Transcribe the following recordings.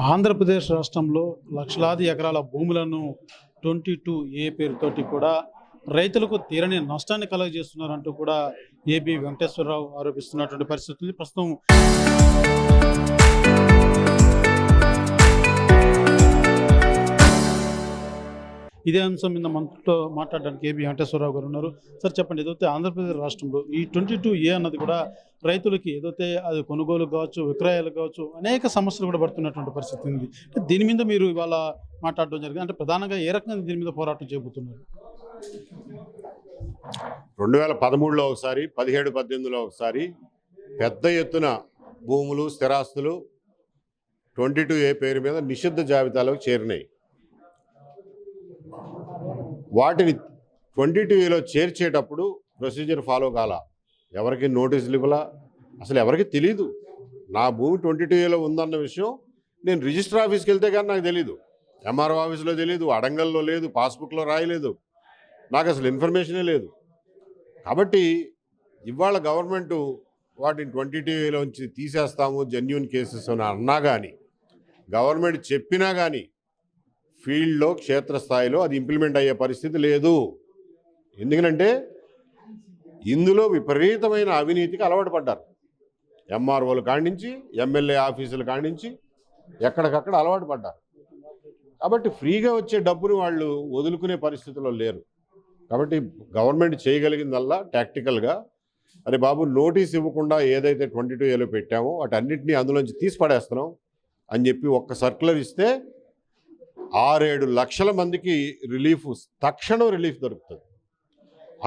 ఆంధ్రప్రదేశ్ రాష్ట్రంలో లక్షలాది ఎకరాల భూములను 22A పేరుతోటి కూడా రైతులకు తీరని నష్టాన్ని కలుగజేస్తున్నారంటూ కూడా ఏబి వెంకటేశ్వరరావు ఆరోపిస్తున్నటువంటి పరిస్థితి ఉంది. ప్రస్తుతం ఇదే అంశం మీద మనతో మాట్లాడడానికి ఏబి వెంకటేశ్వరరావు గారు ఉన్నారు. సార్ చెప్పండి, ఏదైతే ఆంధ్రప్రదేశ్ రాష్ట్రంలో ఈ 22A అన్నది కూడా రైతులకి ఏదైతే అది కొనుగోలు కావచ్చు, విక్రయాలు కావచ్చు, అనేక సమస్యలు కూడా పడుతున్నటువంటి పరిస్థితి ఉంది. దీని మీద మీరు ఇవాళ మాట్లాడడం జరిగింది. అంటే ప్రధానంగా ఏ రకంగా దీని మీద పోరాటం చేయబోతున్నారు? 2013లో ఒకసారి, 17-18లో ఒకసారి పెద్ద ఎత్తున భూములు, స్థిరాస్తులు 22A పేరు మీద నిషిద్ధ జాబితాలోకి చేరినాయి. వాటిని 22Aలో చేర్చేటప్పుడు ప్రొసీజర్ ఫాలో కాల, ఎవరికి నోటీసులు ఇవ్వాల, అసలు ఎవరికి తెలీదు. నా భూమి 22Aలో ఉందన్న విషయం నేను రిజిస్టర్ ఆఫీస్కి వెళ్తే కానీ నాకు తెలీదు. ఎంఆర్ఓ ఆఫీస్లో తెలీదు, అడంగల్లో లేదు, పాస్బుక్లో రాయలేదు, నాకు అసలు ఇన్ఫర్మేషనే లేదు. కాబట్టి ఇవాళ గవర్నమెంటు వాటిని 22Aలోంచి తీసేస్తాము జెన్యూన్ కేసెస్ అని అన్నా కానీ, గవర్నమెంట్ చెప్పినా కానీ ఫీల్డ్లో, క్షేత్రస్థాయిలో అది ఇంప్లిమెంట్ అయ్యే పరిస్థితి లేదు. ఎందుకంటే ఇందులో విపరీతమైన అవినీతికి అలవాటు పడ్డారు. ఎంఆర్ఓలు కాడించి, ఎమ్మెల్యే ఆఫీసులు కాడించి ఎక్కడికక్కడ అలవాటు పడ్డారు. కాబట్టి ఫ్రీగా వచ్చే డబ్బుని వాళ్ళు వదులుకునే పరిస్థితిలో లేరు. కాబట్టి గవర్నమెంట్ చేయగలిగిందల్లా టాక్టికల్గా, అరే బాబు నోటీస్ ఇవ్వకుండా ఏదైతే 22Aలో పెట్టామో వాటన్నిటినీ అందులోంచి తీసి పడేస్తున్నాం అని చెప్పి ఒక్క సర్క్యులర్ ఇస్తే 6-7 లక్షల మందికి రిలీఫ్, తక్షణం రిలీఫ్ దొరుకుతుంది.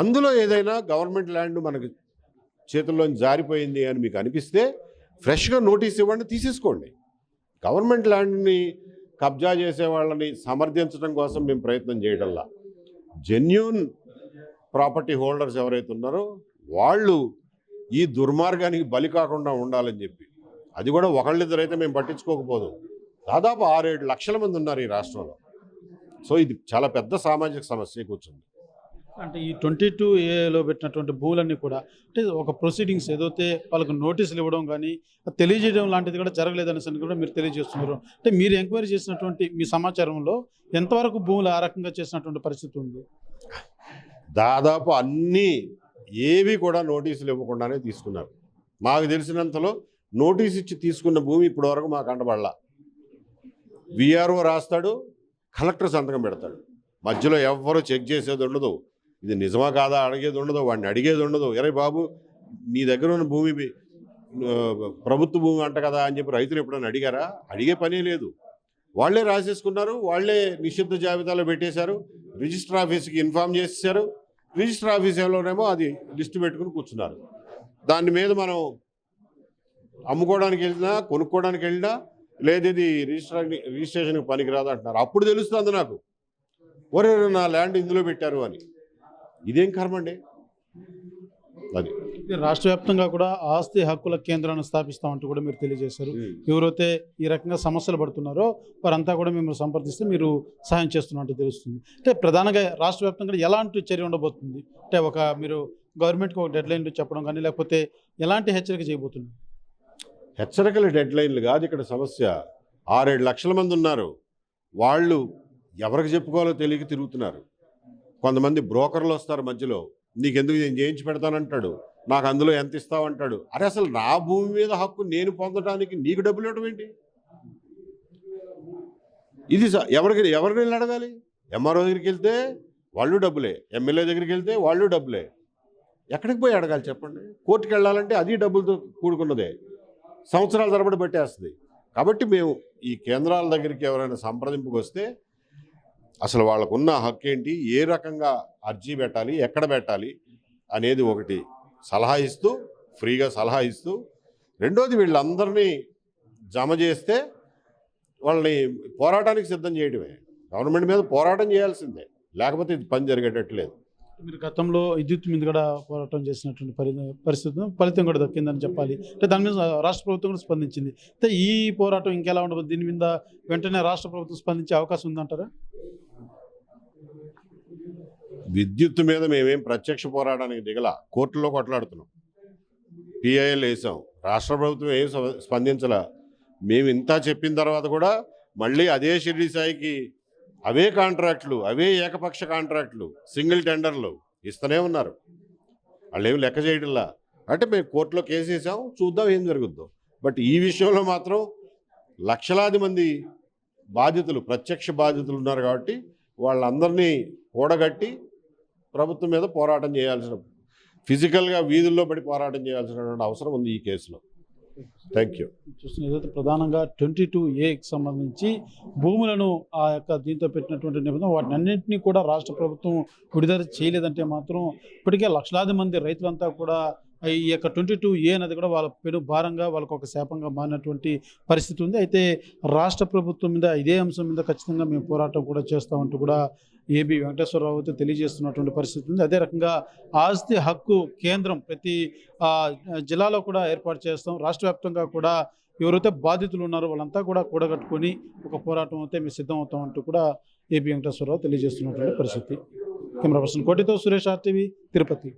అందులో ఏదైనా గవర్నమెంట్ ల్యాండ్ మనకు చేతుల్లోంచి జారిపోయింది అని మీకు అనిపిస్తే ఫ్రెష్గా నోటీస్ ఇవ్వండి, తీసేసుకోండి. గవర్నమెంట్ ల్యాండ్ని కబ్జా చేసే వాళ్ళని సమర్థించడం కోసం మేము ప్రయత్నం చేయడంలా, జెన్యూన్ ప్రాపర్టీ హోల్డర్స్ ఎవరైతే ఉన్నారో వాళ్ళు ఈ దుర్మార్గానికి బలి కాకుండా ఉండాలని చెప్పి, అది కూడా ఒకళ్ళిద్దరైతే మేము పట్టించుకోకపోదు. దాదాపు 6-7 లక్షల మంది ఉన్నారు ఈ రాష్ట్రంలో. సో ఇది చాలా పెద్ద సామాజిక సమస్య కూర్చుంది. అంటే ఈ 22Aలో పెట్టినటువంటి భూములన్నీ కూడా అంటే ఒక ప్రొసీడింగ్స్ ఏదైతే వాళ్ళకు నోటీసులు ఇవ్వడం కానీ తెలియజేయడం లాంటిది కూడా జరగలేదనేసి కూడా మీరు తెలియజేస్తున్నారు. అంటే మీరు ఎంక్వైరీ చేసినటువంటి మీ సమాచారంలో ఎంతవరకు భూములు ఆ రకంగా చేసినటువంటి పరిస్థితి ఉంది? దాదాపు అన్నీ ఏవి కూడా నోటీసులు ఇవ్వకుండానే తీసుకున్నారు. మాకు తెలిసినంతలో నోటీస్ ఇచ్చి తీసుకున్న భూమి ఇప్పటి వరకు మాకు అంటబడలా. విఆర్ఓ రాస్తాడు, కలెక్టర్ సంతకం పెడతాడు, మధ్యలో ఎవ్వరూ చెక్ చేసేది ఉండదు, ఇది నిజమా కాదా అడిగేది ఉండదు, వాడిని అడిగేది ఉండదు. ఎరే బాబు నీ దగ్గర ఉన్న భూమి ప్రభుత్వ భూమి అంట కదా అని చెప్పి రైతులు ఎప్పుడైనా అడిగారా? అడిగే పనే లేదు. వాళ్లే రాసేసుకున్నారు, వాళ్లే నిషిద్ధ జాబితాలో పెట్టేశారు, రిజిస్టర్ ఆఫీస్కి ఇన్ఫామ్ చేసేసారు. రిజిస్టర్ ఆఫీసులోనేమో అది లిస్టు పెట్టుకుని కూర్చున్నారు. దాని మీద మనం అమ్ముకోవడానికి వెళ్ళినా, కొనుక్కోవడానికి వెళ్ళినా లేదు ఇది రిజిస్ట్రేషన్కి పనికిరాదు అంటున్నారు. అప్పుడు తెలుస్తుంది నాకు, ఒరే నా ల్యాండ్ ఇందులో పెట్టారు అని. ఇదేం కర్మండి అది. రాష్ట్ర వ్యాప్తంగా కూడా ఆస్తి హక్కుల కేంద్రాన్ని స్థాపిస్తామంటూ కూడా మీరు తెలియజేశారు. ఎవరైతే ఈ రకంగా సమస్యలు పడుతున్నారో వారంతా కూడా మిమ్మల్ని సంప్రదిస్తే మీరు సహాయం చేస్తున్నట్టు తెలుస్తుంది. అంటే ప్రధానంగా రాష్ట్ర వ్యాప్తంగా ఎలాంటి చర్య ఉండబోతుంది? అంటే మీరు గవర్నమెంట్కి ఒక డెడ్ లైన్ చెప్పడం కానీ, లేకపోతే ఎలాంటి హెచ్చరిక చేయబోతున్నారు? హెచ్చరికల డెడ్ లైన్లు కాదు ఇక్కడ సమస్య. 6-7 లక్షల మంది ఉన్నారు. వాళ్ళు ఎవరికి చెప్పుకోవాలో తెలియక తిరుగుతున్నారు. కొంతమంది బ్రోకర్లు వస్తారు మధ్యలో, నీకెందుకు నేను చేయించి పెడతానంటాడు, నాకు అందులో ఎంత ఇస్తావంటాడు. అరే అసలు నా భూమి మీద హక్కు నేను పొందడానికి నీకు డబ్బులు ఇవ్వడం ఏంటి? ఇది ఎవరిని అడగాలి? ఎంఆర్ఓ దగ్గరికి వెళ్తే వాళ్ళు డబ్బులే, ఎమ్మెల్యే దగ్గరికి వెళ్తే వాళ్ళు డబ్బులే. ఎక్కడికి పోయి అడగాలి చెప్పండి? కోర్టుకు వెళ్ళాలంటే అది డబ్బులతో కూడుకున్నదే, సంవత్సరాల తరబడి పెట్టేస్తుంది. కాబట్టి మేము ఈ కేంద్రాల దగ్గరికి ఎవరైనా సంప్రదింపుకు వస్తే అసలు వాళ్ళకున్న హక్కు ఏంటి, ఏ రకంగా అర్జీ పెట్టాలి, ఎక్కడ పెట్టాలి అనేది ఒకటి సలహా ఇస్తూ, ఫ్రీగా సలహా ఇస్తూ, రెండోది వీళ్ళందరినీ జమ చేస్తే వాళ్ళని పోరాటానికి సిద్ధం చేయడమే. గవర్నమెంట్ మీద పోరాటం చేయాల్సిందే, లేకపోతే ఇది పని జరిగేటట్లేదు. మీరు గతంలో విద్యుత్ మీద కూడా పోరాటం చేసినటువంటి పరిస్థితి ఫలితం కూడా దక్కిందని చెప్పాలి. అంటే దాని మీద రాష్ట్ర ప్రభుత్వం కూడా స్పందించింది. అయితే ఈ పోరాటం ఇంకెలా ఉండబోతుంది? దీని మీద వెంటనే రాష్ట్ర ప్రభుత్వం స్పందించే అవకాశం ఉందంటారా? విద్యుత్ మీద మేమేం ప్రత్యక్ష పోరాటానికి దిగల, కోర్టులో కొట్లాడుతున్నాం, పిఐఎల్ వేసాం. రాష్ట్ర ప్రభుత్వం ఏం స్పందించలా. మేము ఇంత చెప్పిన తర్వాత కూడా మళ్ళీ అదే షిరిడి సాయికి అవే కాంట్రాక్టులు, అవే ఏకపక్ష కాంట్రాక్టులు, సింగిల్ టెండర్లు ఇస్తూనే ఉన్నారు. వాళ్ళు ఏమి లెక్క చేయడంలా. అంటే మేము కోర్టులో కేసు వేసాం, చూద్దాం ఏం జరుగుద్దో. బట్ ఈ విషయంలో మాత్రం లక్షలాది మంది బాధితులు, ప్రత్యక్ష బాధితులు ఉన్నారు కాబట్టి వాళ్ళందరినీ కూడగట్టి ప్రభుత్వం మీద పోరాటం చేయాల్సిన, ఫిజికల్గా వీధుల్లో పడి పోరాటం చేయాల్సినటువంటి అవసరం ఉంది ఈ కేసులో. Thank you. చూస్తున్న ఏదైతే ప్రధానంగా 22A సంబంధించి భూములను ఆ యొక్క దీంతో పెట్టినటువంటి నిబంధన వాటిని అన్నింటినీ కూడా రాష్ట్ర ప్రభుత్వం విడుదల చేయలేదంటే మాత్రం ఇప్పటికే లక్షలాది మంది రైతులంతా కూడా ఈ యొక్క 22A అనేది కూడా వాళ్ళ పెను భారంగా, వాళ్ళకు ఒక శాపంగా మారినటువంటి పరిస్థితి ఉంది. అయితే రాష్ట్ర ప్రభుత్వం మీద ఇదే అంశం మీద ఖచ్చితంగా మేము పోరాటం కూడా చేస్తామంటూ కూడా ఏబి వెంకటేశ్వరరావు అయితే తెలియజేస్తున్నటువంటి పరిస్థితి ఉంది. అదే రకంగా ఆస్తి హక్కు కేంద్రం ప్రతి జిల్లాలో కూడా ఏర్పాటు చేస్తాం. రాష్ట్ర వ్యాప్తంగా కూడా ఎవరైతే బాధితులు ఉన్నారో వాళ్ళంతా కూడా కూడగట్టుకొని ఒక పోరాటం అయితే మేము సిద్ధం అవుతామంటూ కూడా ఏబి వెంకటేశ్వరరావు తెలియజేస్తున్నటువంటి పరిస్థితి. కెమెరా పర్సన్ కోటితో సురేష్ RTV, తిరుపతి.